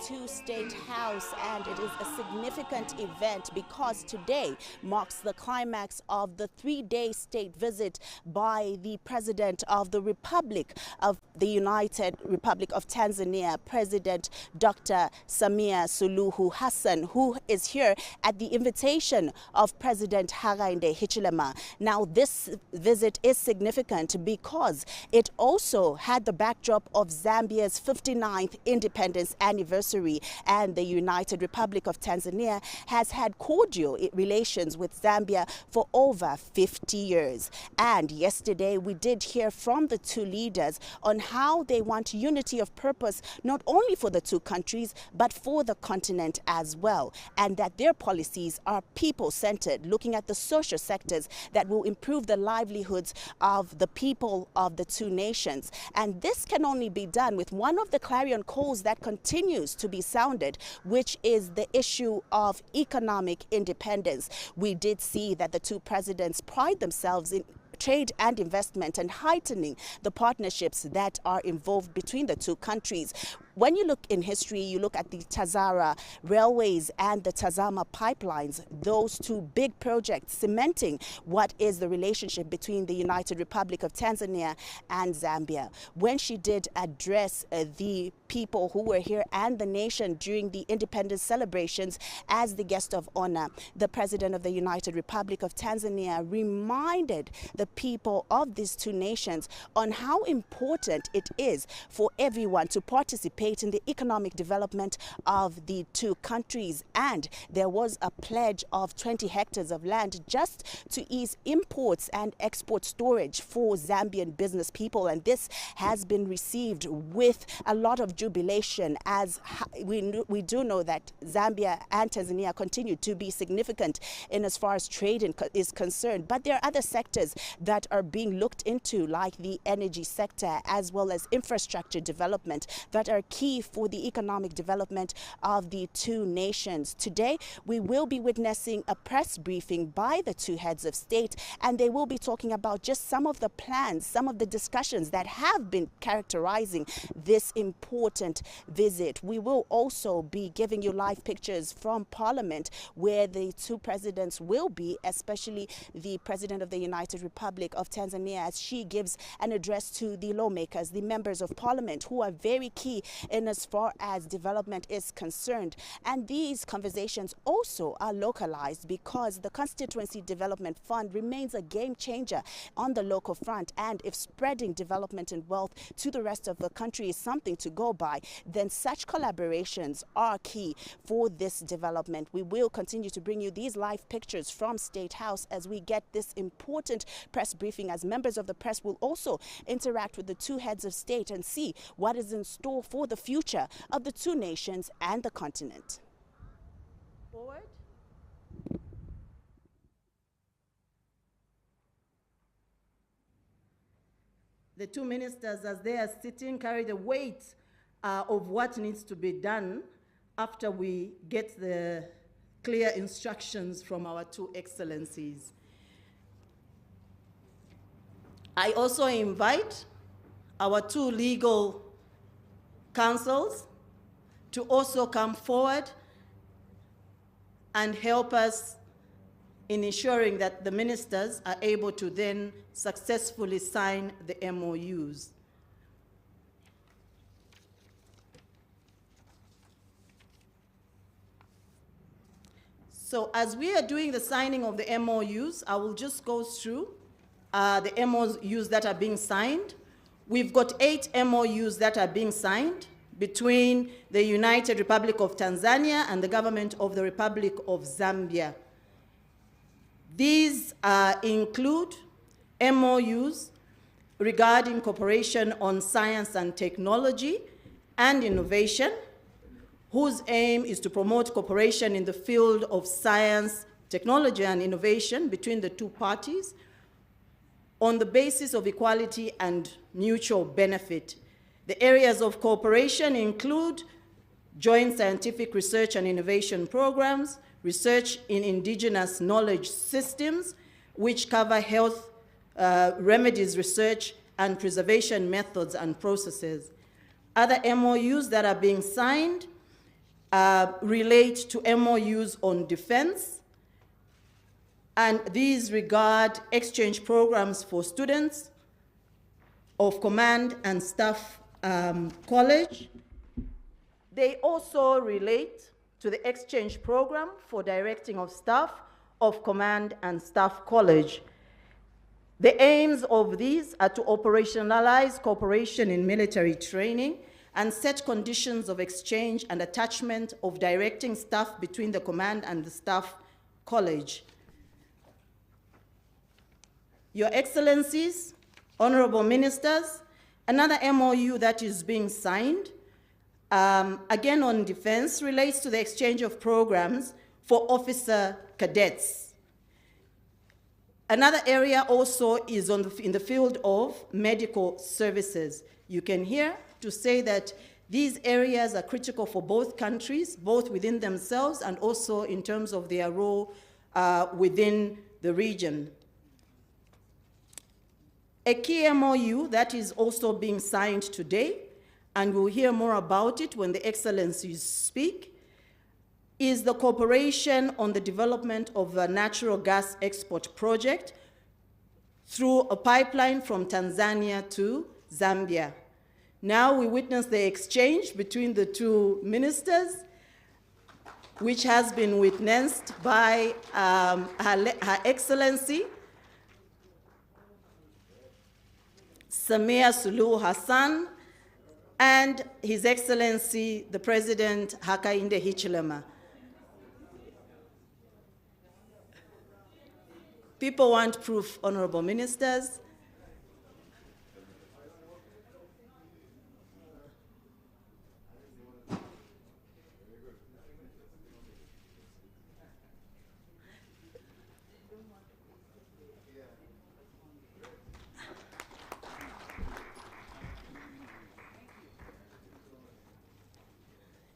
to State House, and it is a significant event because today marks the climax of the three-day state visit by the President of the Republic of the United Republic of Tanzania, President Dr. SAMIA SULUHU HASSAN, who is here at the invitation of President Hakainde Hichilema. Now, this visit is significant because it also had the backdrop of Zambia's 59th independence anniversary, and the United Republic of Tanzania has had cordial relations with Zambia for over 50 years. And yesterday we did hear from the two leaders on how they want unity of purpose not only for the two countries but for the continent as well, and that their policies are people-centered, looking at the social sectors that will improve the livelihoods of the people of the two nations. And this can only be done with one of the clarion calls that continues to be sounded, which is the issue of economic independence. We did see that the two presidents pride themselves in trade and investment and heightening the partnerships that are involved between the two countries. When you look in history, you look at the ZIARA railways and the Tazama pipelines, those two big projects cementing what is the relationship between the United Republic of Tanzania and Zambia. When she did address the people who were here and the nation during the independence celebrations as the guest of honor, the President of the United Republic of Tanzania reminded the people of these two nations on how important it is for everyone to participate in the economic development of the two countries. And there was a pledge of 20 hectares of land just to ease imports and export storage for Zambian business people. And this has been received with a lot of jubilation, as we do know that Zambia and Tanzania continue to be significant in as far as trade is concerned. But there are other sectors that are being looked into, like the energy sector as well as infrastructure development, that are key for the economic development of the two nations. Today, we will be witnessing a press briefing by the two heads of state, and they will be talking about just some of the plans, some of the discussions that have been characterizing this important visit. We will also be giving you live pictures from Parliament, where the two presidents will be, especially the President of the United Republic of Tanzania, as she gives an address to the lawmakers, the members of Parliament, who are very key in as far as development is concerned. And these conversations also are localized because the Constituency Development Fund remains a game changer on the local front. And if spreading development and wealth to the rest of the country is something to go by, then such collaborations are key for this development. We will continue to bring you these live pictures from State House as we get this important press briefing, as members of the press will also interact with the two heads of state and see what is in store for the future of the two nations and the continent. Forward. The two ministers, as they are sitting, carry the weight of what needs to be done after we get the clear instructions from our two excellencies. I also invite our two legal counsels to also come forward and help us in ensuring that the ministers are able to then successfully sign the MOUs. So as we are doing the signing of the MOUs, I will just go through the MOUs that are being signed. We've got 8 MOUs that are being signed between the United Republic of Tanzania and the government of the Republic of Zambia. These include MOUs regarding cooperation on science and technology and innovation, whose aim is to promote cooperation in the field of science, technology, and innovation between the two parties on the basis of equality and mutual benefit. The areas of cooperation include joint scientific research and innovation programs, research in indigenous knowledge systems, which cover health remedies research and preservation methods and processes. Other MOUs that are being signed relate to MOUs on defense, and these regard exchange programs for students of Command and Staff College. They also relate to the exchange program for directing of staff of Command and Staff College. The aims of these are to operationalize cooperation in military training and set conditions of exchange and attachment of directing staff between the Command and the Staff College. Your Excellencies, Honorable Ministers, another MOU that is being signed, again on defense, relates to the exchange of programs for officer cadets. Another area also is in the field of medical services. You can hear to say that these areas are critical for both countries, both within themselves and also in terms of their role within the region. A key MOU that is also being signed today, and we'll hear more about it when the Excellencies speak, is the cooperation on the development of a natural gas export project through a pipeline from Tanzania to Zambia. Now we witness the exchange between the two ministers, which has been witnessed by Her Excellency SAMIA SULUHU HASSAN and His Excellency the President Hakainde Hichilema. People want proof, Honorable Ministers.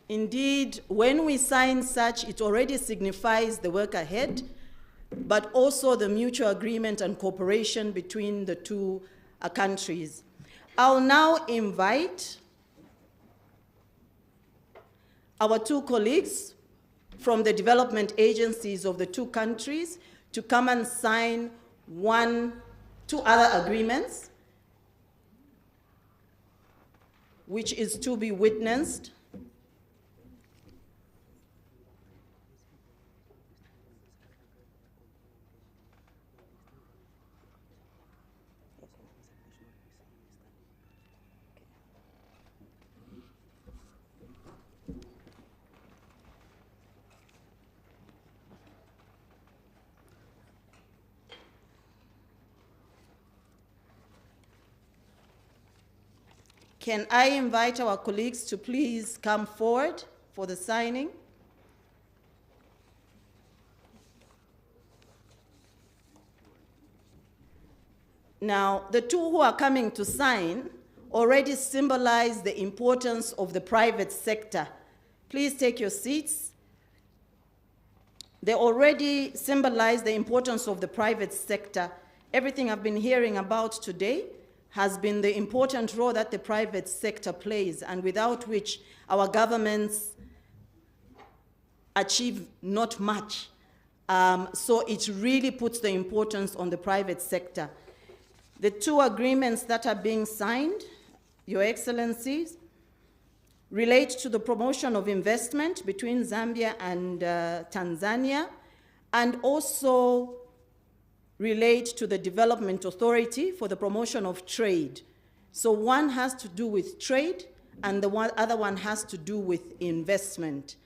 Indeed, when we sign such, it already signifies the work ahead, but also the mutual agreement and cooperation between the two countries. I'll now invite our two colleagues from the development agencies of the two countries to come and sign two other agreements, which is to be witnessed. Can I invite our colleagues to please come forward for the signing? Now, the two who are coming to sign already symbolize the importance of the private sector. Please take your seats. They already symbolize the importance of the private sector. Everything I've been hearing about today has been the important role that the private sector plays, and without which our governments achieve not much. So it really puts the importance on the private sector. The two agreements that are being signed, Your Excellencies, relate to the promotion of investment between Zambia and Tanzania, and also relate to the Development Authority for the promotion of trade. So one has to do with trade, and the other one has to do with investment.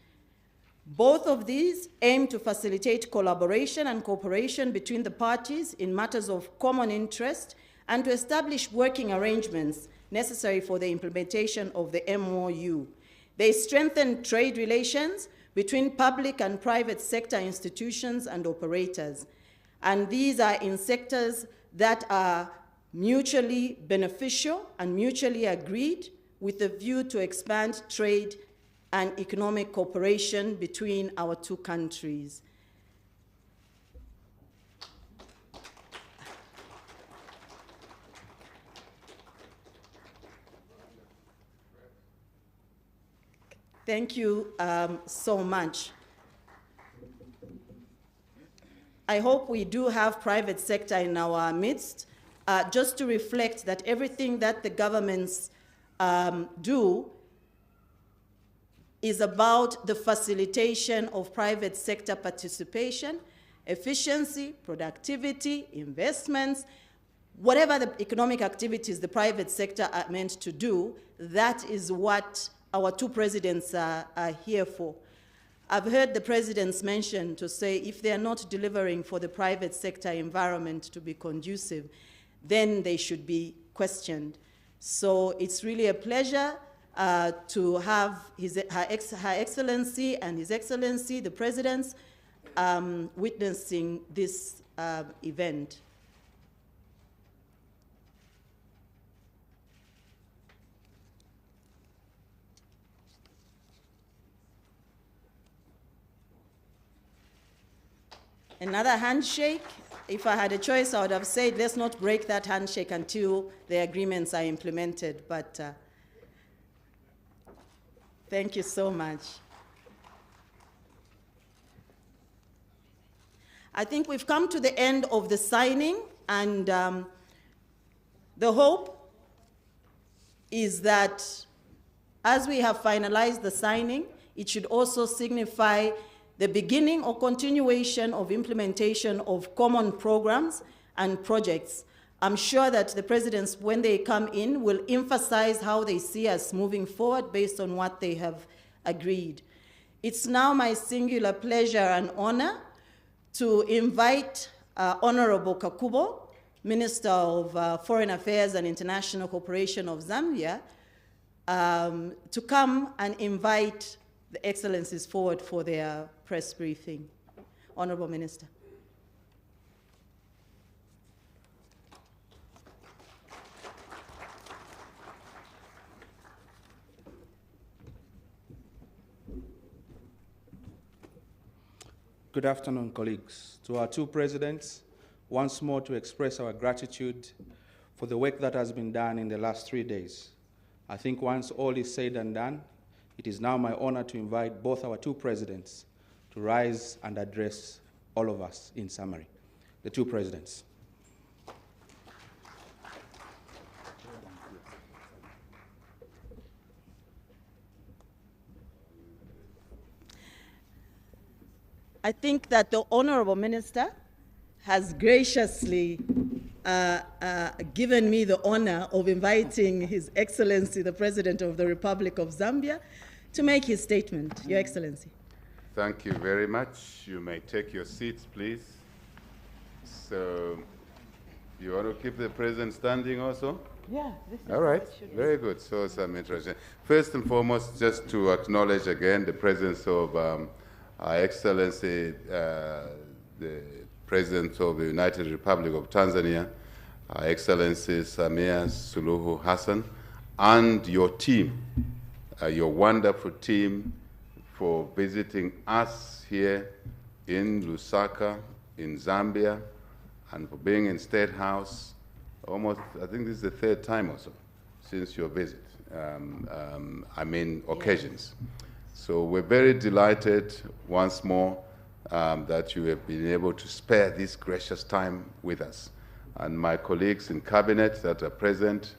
Both of these aim to facilitate collaboration and cooperation between the parties in matters of common interest and to establish working arrangements necessary for the implementation of the MOU. They strengthen trade relations between public and private sector institutions and operators. And these are in sectors that are mutually beneficial and mutually agreed with a view to expand trade and economic cooperation between our two countries. Thank you so much. I hope we do have private sector in our midst, just to reflect that everything that the governments do is about the facilitation of private sector participation, efficiency, productivity, investments, whatever the economic activities the private sector are meant to do. That is what our two presidents are here for. I've heard the presidents mention to say if they are not delivering for the private sector environment to be conducive, then they should be questioned. So it's really a pleasure to have Her Excellency and His Excellency, the presidents, witnessing this event. Another handshake. If I had a choice, I would have said, let's not break that handshake until the agreements are implemented. But thank you so much. I think we've come to the end of the signing, and the hope is that as we have finalized the signing, it should also signify the beginning or continuation of implementation of common programs and projects. I'm sure that the presidents, when they come in, will emphasize how they see us moving forward based on what they have agreed. It's now my singular pleasure and honor to invite Honorable Kakubo, Minister of Foreign Affairs and International Cooperation of Zambia, to come and invite the Excellencies forward for their press briefing. Honorable Minister. Good afternoon, colleagues. To our two presidents, once more to express our gratitude for the work that has been done in the last 3 days. I think once all is said and done, it is now my honor to invite both our two presidents to rise and address all of us in summary. The two presidents. I think that the Honorable Minister has graciously given me the honor of inviting His Excellency, the President of the Republic of Zambia, to make his statement. Your Excellency. Thank you very much. You may take your seats, please. So, you want to keep the President standing also? Yeah. This is all right. Very good. So, some introduction. First and foremost, just to acknowledge again the presence of Her Excellency, the President of the United Republic of Tanzania, Her Excellency SAMIA SULUHU HASSAN, and your team, your wonderful team, for visiting us here in Lusaka, in Zambia, and for being in State House almost, I think this is the third time or so since your visit, occasions. So we're very delighted once more that you have been able to spare this gracious time with us. And my colleagues in Cabinet that are present,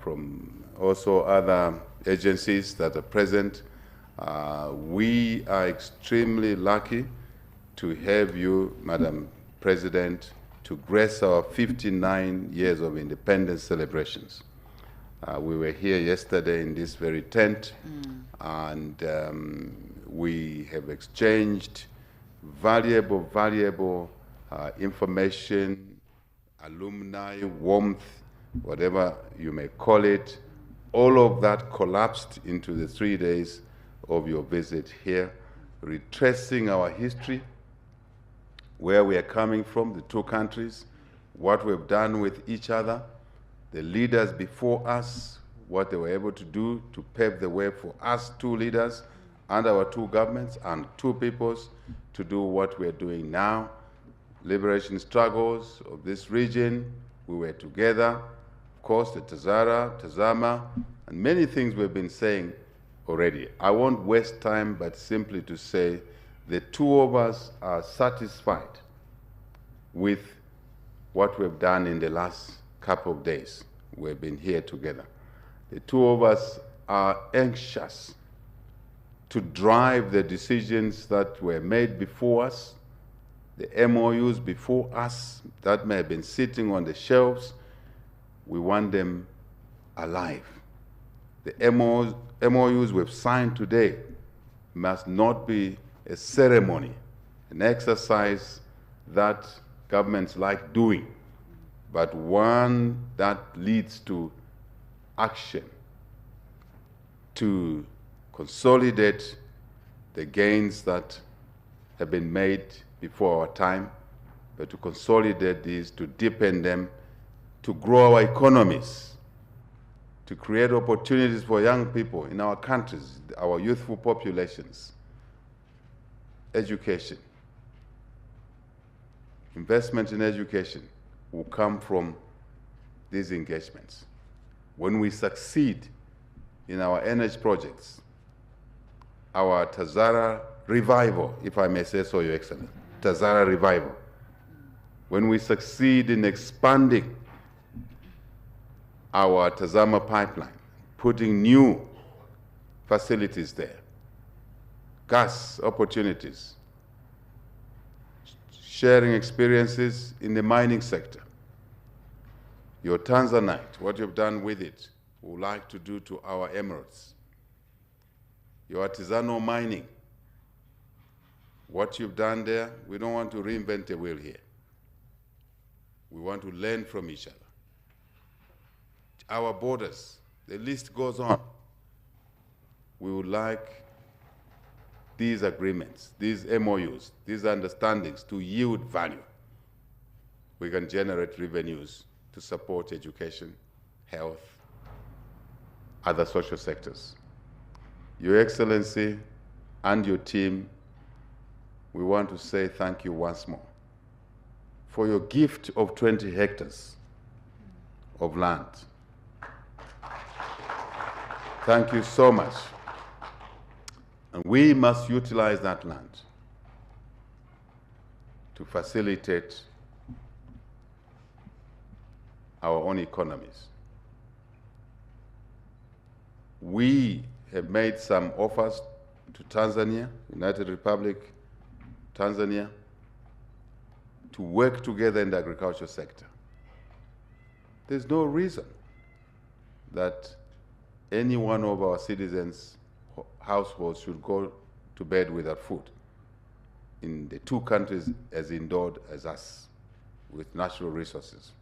from also other agencies that are present, we are extremely lucky to have you, Madam President, to grace our 59 years of independence celebrations. We were here yesterday in this very tent, and we have exchanged valuable information, alumni, warmth, whatever you may call it. All of that collapsed into the 3 days of your visit here, retracing our history, where we are coming from, the two countries, what we've done with each other, the leaders before us, what they were able to do to pave the way for us two leaders and our two governments and two peoples to do what we're doing now. Liberation struggles of this region, we were together. Of course, the ZIARA, TAZAMA, and many things we've been saying already. I won't waste time, but simply to say the two of us are satisfied with what we've done in the last couple of days. We've been here together. The two of us are anxious to drive the decisions that were made before us, the MOUs before us that may have been sitting on the shelves. We want them alive. The MOUs we've signed today must not be a ceremony, an exercise that governments like doing, but one that leads to action to consolidate the gains that have been made before our time, but to consolidate these, to deepen them, to grow our economies, to create opportunities for young people in our countries, our youthful populations, education. Investment in education will come from these engagements. When we succeed in our energy projects, our TAZARA revival, if I may say so, Your Excellency, TAZARA revival, when we succeed in expanding our Tazama pipeline, putting new facilities there, gas opportunities, sharing experiences in the mining sector. Your Tanzanite, what you've done with it, we would like to do to our emeralds. Your artisanal mining, what you've done there, we don't want to reinvent the wheel here. We want to learn from each other. Our borders, the list goes on. We would like these agreements, these MOUs, these understandings to yield value. We can generate revenues to support education, health, other social sectors. Your Excellency and your team, we want to say thank you once more for your gift of 20 hectares of land. Thank you so much. And we must utilize that land to facilitate our own economies. We have made some offers to Tanzania, United Republic, Tanzania, to work together in the agriculture sector. There's no reason that any one of our citizens' households should go to bed without food in the two countries as endowed as us with natural resources.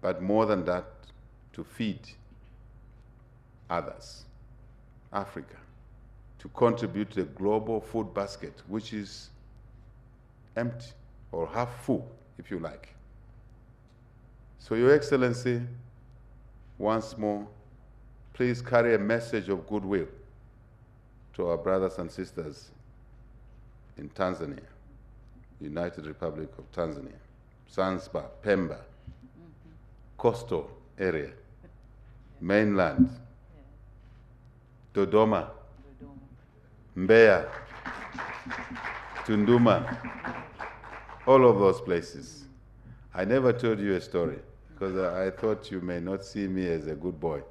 But more than that, to feed others, Africa, to contribute to the global food basket, which is empty or half full, if you like. So, Your Excellency, once more, please carry a message of goodwill to our brothers and sisters in Tanzania, United Republic of Tanzania, Zanzibar, Pemba, coastal area, mainland, Dodoma, Mbeya, Tunduma, all of those places. I never told you a story because I thought you may not see me as a good boy.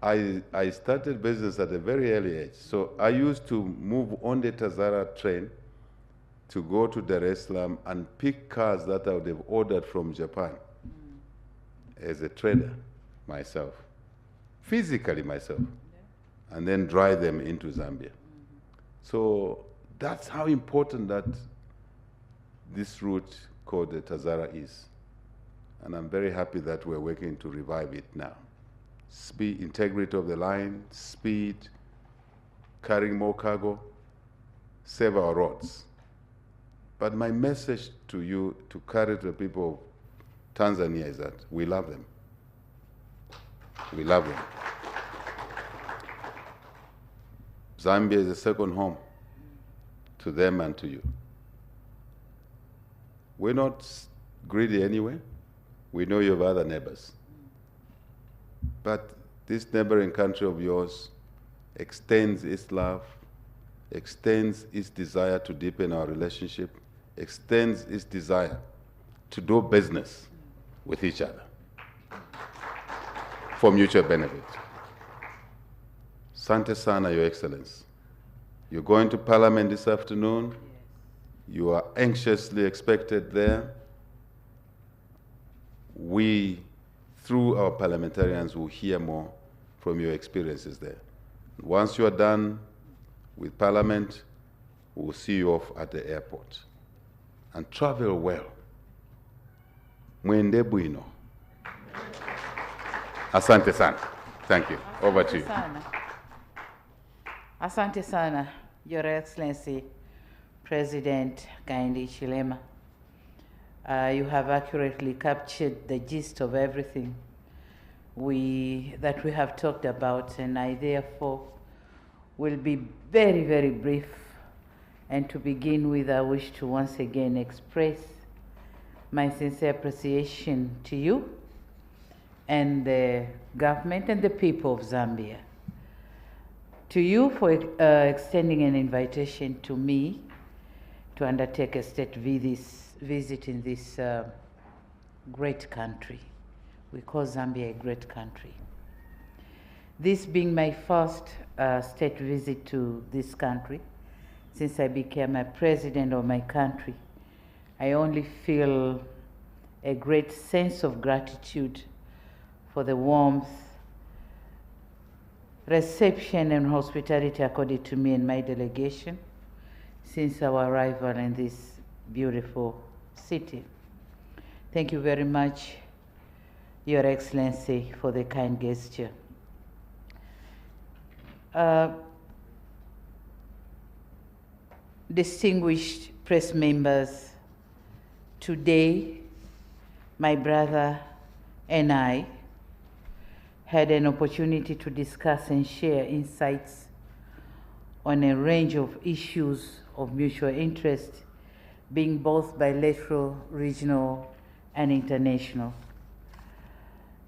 I started business at a very early age. So I used to move on the TAZARA train to go to Dar es Salaam and pick cars that I would have ordered from Japan as a trader myself, physically myself, and then drive them into Zambia. So that's how important that this route called the TAZARA is. And I'm very happy that we're working to revive it now. Speed, integrity of the line, speed, carrying more cargo, save our roads. But my message to you, to carry to the people of Tanzania, is that we love them. We love them. Zambia is a second home to them and to you. We're not greedy anyway. We know you have other neighbors. But this neighboring country of yours extends its love, extends its desire to deepen our relationship, extends its desire to do business with each other for mutual benefit. Sante sana, Your Excellency. You're going to Parliament this afternoon. You are anxiously expected there. We, through our parliamentarians, will hear more from your experiences there. Once you are done with Parliament, we'll see you off at the airport. And travel well. Mwende bwino. Asante sana. Thank you. Over to you. Asante sana, Your Excellency, President Hakainde Hichilema. You have accurately captured the gist of everything that we have talked about, and I therefore will be very, very brief. And to begin with, I wish to once again express my sincere appreciation to you and the government and the people of Zambia. To you for extending an invitation to me to undertake a state visit in this great country. We call Zambia a great country. This being my first state visit to this country, since I became a president of my country, I only feel a great sense of gratitude for the warmth, reception and hospitality accorded to me and my delegation since our arrival in this beautiful city. Thank you very much, Your Excellency, for the kind gesture. Distinguished press members, today my brother and I had an opportunity to discuss and share insights on a range of issues of mutual interest, being both bilateral, regional, and international.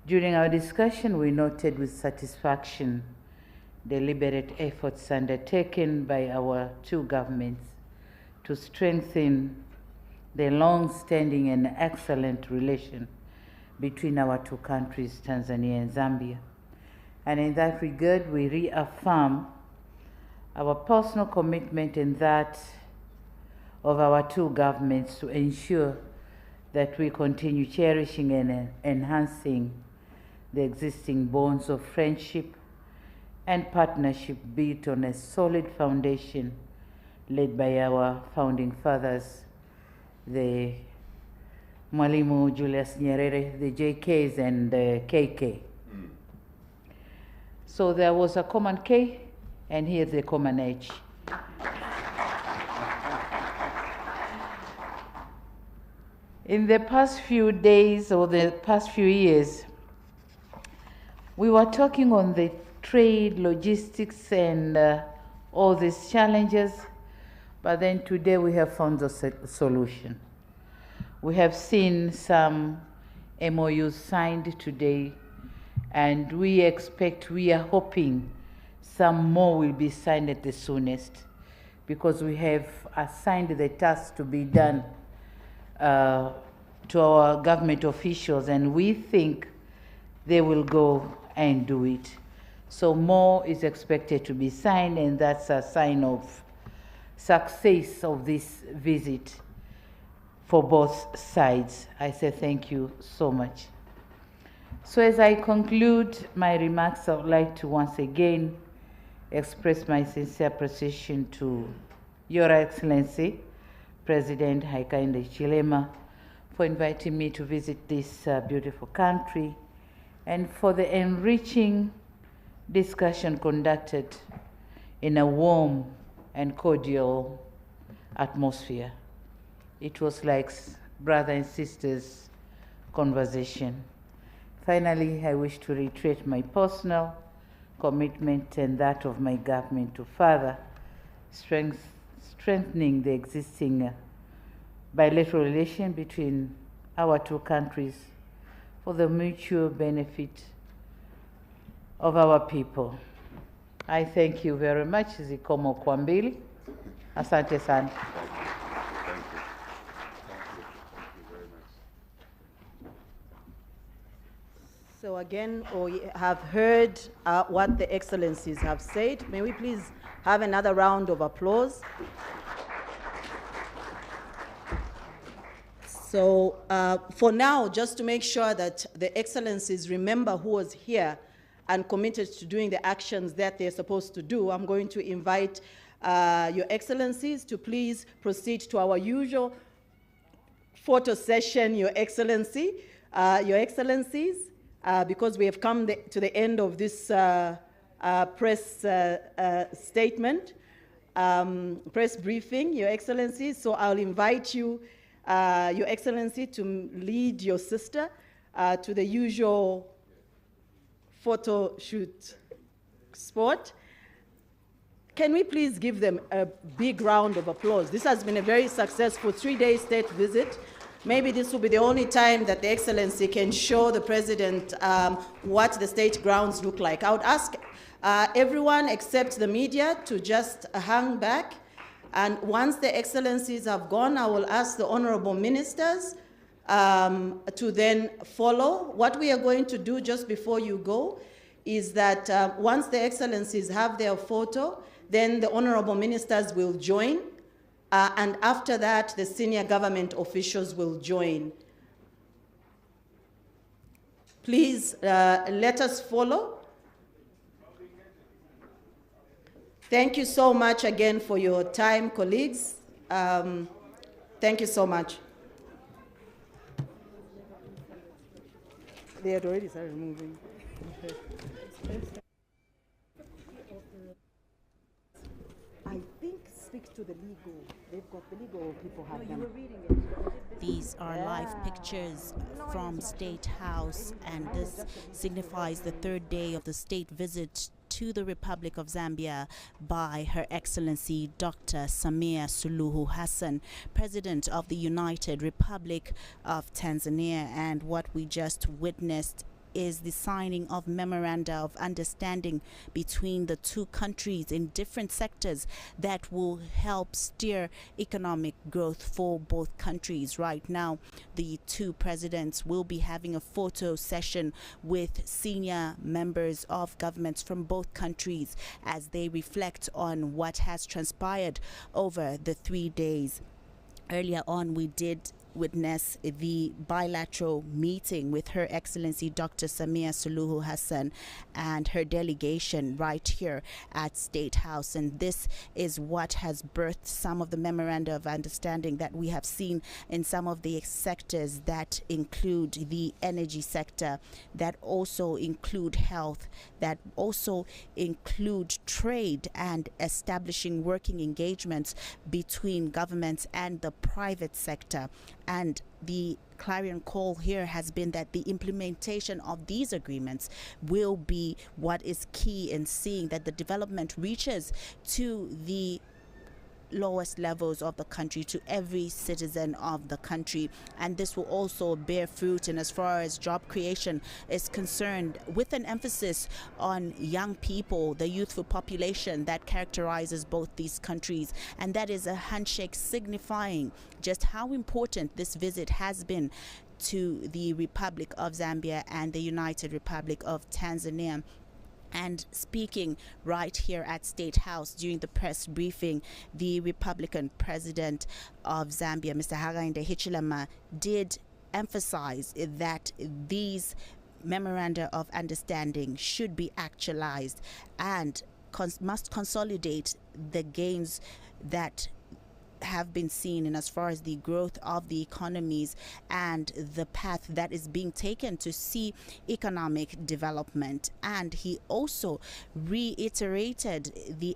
During our discussion, we noted with satisfaction deliberate efforts undertaken by our two governments to strengthen the long-standing and excellent relation between our two countries, Tanzania and Zambia. And in that regard, we reaffirm our personal commitment and that of our two governments to ensure that we continue cherishing and enhancing the existing bonds of friendship and partnership built on a solid foundation led by our founding fathers, the Mwalimu Julius Nyerere, the JKs and the KK. So there was a common K, and here's the common H. In the past few days or the past few years, we were talking on the trade, logistics, and all these challenges, but then today we have found a solution. We have seen some MOUs signed today, and we are hoping some more will be signed at the soonest, because we have assigned the task to be done to our government officials, and we think they will go and do it. So more is expected to be signed, and that's a sign of success of this visit for both sides. I say thank you so much. So as I conclude my remarks, I would like to once again express my sincere appreciation to Your Excellency, President Hakainde Hichilema, for inviting me to visit this beautiful country and for the enriching discussion conducted in a warm and cordial atmosphere. It was like brother and sisters conversation. Finally, I wish to reiterate my personal commitment and that of my government to further strengthening the existing bilateral relation between our two countries for the mutual benefit of our people. I thank you very much. Zikomo kwa mbili. Asante sana. Thank you. Thank you very much. So again, we have heard what the excellencies have said. May we please have another round of applause? So for now, just to make sure that the excellencies remember who was here and committed to doing the actions that they're supposed to do, I'm going to invite your excellencies to please proceed to our usual photo session, Your Excellency, Your Excellencies, because we have come to the end of this press statement, press briefing, Your Excellency. So I'll invite you, Your Excellency, to lead your sister to the usual photo shoot spot. Can we please give them a big round of applause? This has been a very successful 3-day state visit. Maybe this will be the only time that the Excellency can show the President what the state grounds look like. I would ask everyone except the media to just hang back. And once the Excellencies have gone, I will ask the Honorable Ministers to then follow. What we are going to do just before you go is that once the Excellencies have their photo, then the Honorable Ministers will join. And after that, the senior government officials will join. Please let us follow. Thank you so much again for your time, colleagues. Thank you so much. They had already started moving. I think speak to the legal. They've got the legal people have them. These are live pictures from State House, and this signifies the third day of the state visit to the Republic of Zambia by Her Excellency Dr. SAMIA SULUHU HASSAN, President of the United Republic of Tanzania. And what we just witnessed is the signing of memoranda of understanding between the two countries in different sectors that will help steer economic growth for both countries. Right now, the two presidents will be having a photo session with senior members of governments from both countries as they reflect on what has transpired over the 3 days. Earlier on, we did witness the bilateral meeting with Her Excellency Dr. SAMIA SULUHU HASSAN and her delegation right here at State House. And this is what has birthed some of the memoranda of understanding that we have seen in some of the sectors that include the energy sector, that also include health, that also include trade, and establishing working engagements between governments and the private sector. And the clarion call here has been that the implementation of these agreements will be what is key in seeing that the development reaches to the lowest levels of the country, to every citizen of the country. And this will also bear fruit in as far as job creation is concerned, with an emphasis on young people, the youthful population that characterizes both these countries. And that is a handshake signifying just how important this visit has been to the Republic of Zambia and the United Republic of Tanzania. And speaking right here at State House during the press briefing, the Republican President of Zambia, Mr. Hakainde Hichilema, did emphasize that these memoranda of understanding should be actualized and must consolidate the gains that have been seen in as far as the growth of the economies and the path that is being taken to see economic development. And he also reiterated the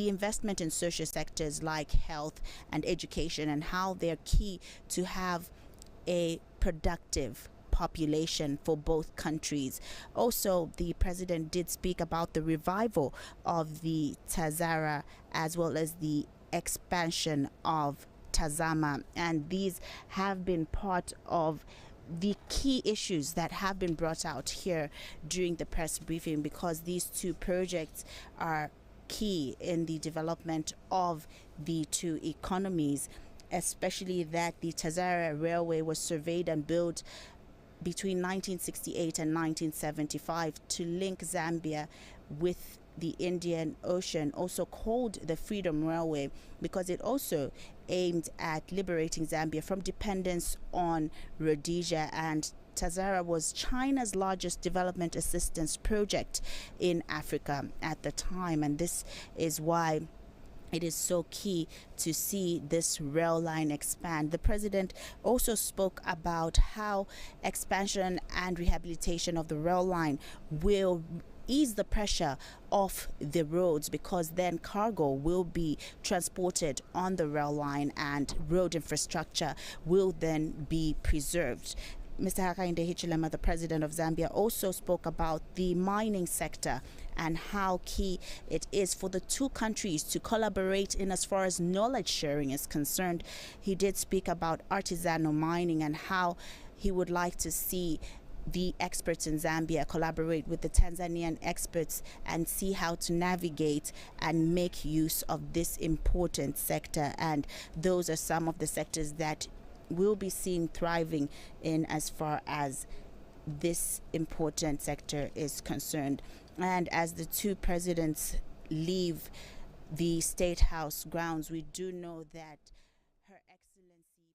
investment in social sectors like health and education and how they're key to have a productive population for both countries. Also, the president did speak about the revival of the ZIARA as well as the expansion of TAZAMA, and these have been part of the key issues that have been brought out here during the press briefing, because these two projects are key in the development of the two economies, especially that the ZIARA railway was surveyed and built between 1968 and 1975 to link Zambia with the Indian Ocean, also called the Freedom Railway, because it also aimed at liberating Zambia from dependence on Rhodesia. And ZIARA was China's largest development assistance project in Africa at the time, and this is why it is so key to see this rail line expand. The president also spoke about how expansion and rehabilitation of the rail line will ease the pressure off the roads, because then cargo will be transported on the rail line and road infrastructure will then be preserved. Mr. Hakainde Hichilema, the president of Zambia, also spoke about the mining sector and how key it is for the two countries to collaborate in as far as knowledge sharing is concerned. He did speak about artisanal mining and how he would like to see the experts in Zambia collaborate with the Tanzanian experts and see how to navigate and make use of this important sector. And those are some of the sectors that will be seen thriving in as far as this important sector is concerned. And as the two presidents leave the State House grounds, we do know that Her Excellency